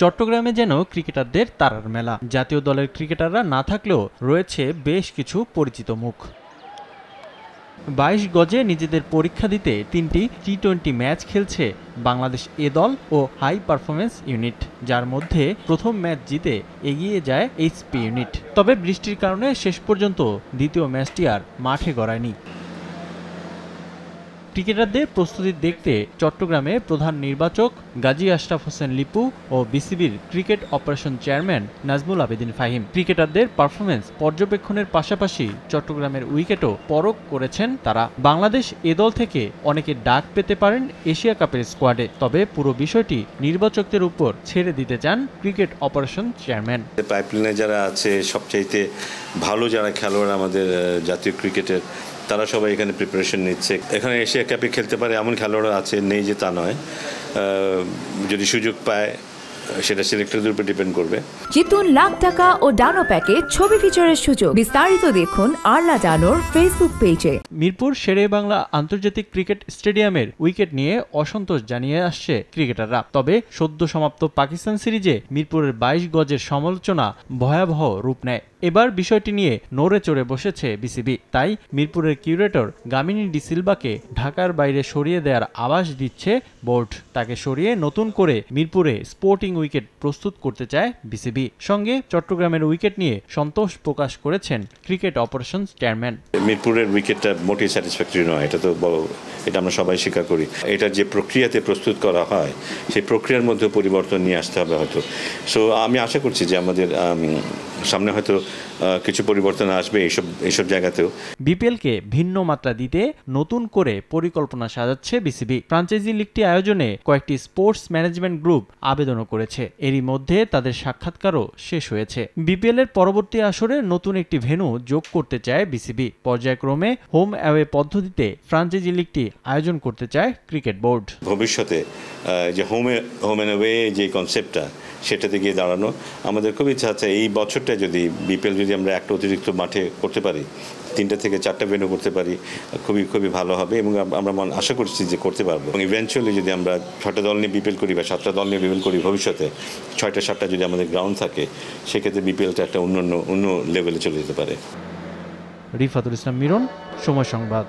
চট্টগ্রামে যেন ক্রিকেটারদের তারার মেলা। জাতীয় দলের ক্রিকেটাররা না থাকলেও রয়েছে বেশ কিছু পরিচিত মুখ। 22 গজে নিজেদের পরীক্ষা দিতে 3টি টি-20 ম্যাচ খেলছে বাংলাদেশ এ দল ও হাই পারফরম্যান্স ইউনিট, যার মধ্যে প্রথম ম্যাচ জিতে এগিয়ে যায় এইচপি ইউনিট। তবে বৃষ্টির কারণে শেষ পর্যন্ত দ্বিতীয় ম্যাচটি আর মাঠে গড়ায়নি। ক্রিকেটারদের প্রস্তুতি দেখতে চট্টগ্রামে প্রধান নির্বাচক গাজী আশরাফ হোসেন লিপু ও বিসিবির cricket operation chairman Nazmul Abedin Fahim ক্রিকেটারদের পারফরম্যান্স পর্যবেক্ষণের পাশাপাশি চট্টগ্রামের উইকেটও পরখ করেছেন তারা। বাংলাদেশ এ দল থেকে অনেকে ডাক পেতে পারেন এশিয়া কাপের স্কোয়াডে, তবে পুরো বিষয়টি নির্বাচকদের উপর ছেড়ে দিতে চান ক্রিকেট অপারেশন চেয়ারম্যান। পাইপলাইনে যারা আছে সবচাইতে ভালো যারা খেলোয়াড় আমাদের জাতীয় ক্রিকেটের, তারা সবাই এখানে প্রিপারেশন নিচ্ছে। এখানে এশিয়া কাপে খেলতে পারে এমন খেলোয়াড় আছে, নেই যে তা নয়। যদি সুযোগ পায় সেটা সিলেক্টরদের উপর ডিপেন্ড করবে। জিতুন লাখ টাকা ও ডানো প্যাকে ছবি ফিচারের সুযোগ। বিস্তারিত দেখুন আরলা ডানোর ফেসবুক পেজে। মিরপুর শেরে বাংলা আন্তর্জাতিক ক্রিকেট স্টেডিয়ামের উইকেট নিয়ে অসন্তোষ জানিয়ে আসছে ক্রিকেটাররা। তবে সদ্য সমাপ্ত পাকিস্তান সিরিজে মিরপুরের 22 গজের সমালোচনা ভয়াবহ রূপ নেয়। এবার বিষয়টি নিয়ে নড়ে চড়ে বসেছে বিসিবি। তাই মিরপুরের কিউরেটর গামিনী ডি সিলভাকে ঢাকার বাইরে সরিয়ে দেওয়ার আভাস দিচ্ছে বোর্ড। তাকে সরিয়ে নতুন করে মিরপুরে স্পোর্টিং উইকেট প্রস্তুত করতে চায় বিসিবি। সঙ্গে চট্টগ্রামের উইকেট নিয়ে সন্তোষ প্রকাশ করেছেন ক্রিকেট অপারেশনস চেয়ারম্যান। মিরপুরের উইকেটটা মোটেই স্যাটিসফ্যাক্টরি নয়, এটা আমরা সবাই স্বীকার করি। এটা যে প্রক্রিয়াতে প্রস্তুত করা হয় সেই প্রক্রিয়ার মধ্যে পরিবর্তন নিয়ে আসতে হবে হয়তো। সো আমি আশা করছি যে আমাদের সামনে হয়তো কিছু পরিবর্তন আসবে এইসব জায়গাতেও। বিপিএলকে ভিন্ন মাত্রা দিতে নতুন করে পরিকল্পনা সাজাচ্ছে বিসিবি। ফ্র্যাঞ্চাইজি লিগটি আয়োজনে কয়েকটি স্পোর্টস ম্যানেজমেন্ট গ্রুপ আবেদনও করেছে। এরই মধ্যে তাদের সাক্ষাৎকারও শেষ হয়েছে। বিপিএল এর পরবর্তী আসরে নতুন একটি ভেন্যু যোগ করতে চায় বিসিবি। পর্যায়ক্রমে হোম অ্যাওয়ে পদ্ধতিতে ফ্র্যাঞ্চাইজি লিগটি আয়োজন করতে চায় ক্রিকেট বোর্ড। ভবিষ্যতে যে হোম অ্যান্ড অ্যাওয়ে যে কনসেপ্টটা, সেটাতে গিয়ে দাঁড়ানো আমাদের খুব ইচ্ছা আছে। এই বছরটা যদি বিপিএল যদি আমরা একটা অতিরিক্ত মাঠে করতে পারি, 3টা থেকে 4টা ভেন্যু করতে পারি, খুবই ভালো হবে এবং আমরা আশা করছি যে করতে পারবো। এবং ইভেন্চুয়ালি যদি আমরা 6টা দল নিয়ে বিপিএল করি বা 7টা দল নিয়ে বিপিএল করি, ভবিষ্যতে 6টা 7টা যদি আমাদের গ্রাউন্ড থাকে, সেক্ষেত্রে বিপিএলটা একটা অন্য লেভেলে চলে যেতে পারে। রিফাতুল ইসলাম মিরন, সময় সংবাদ।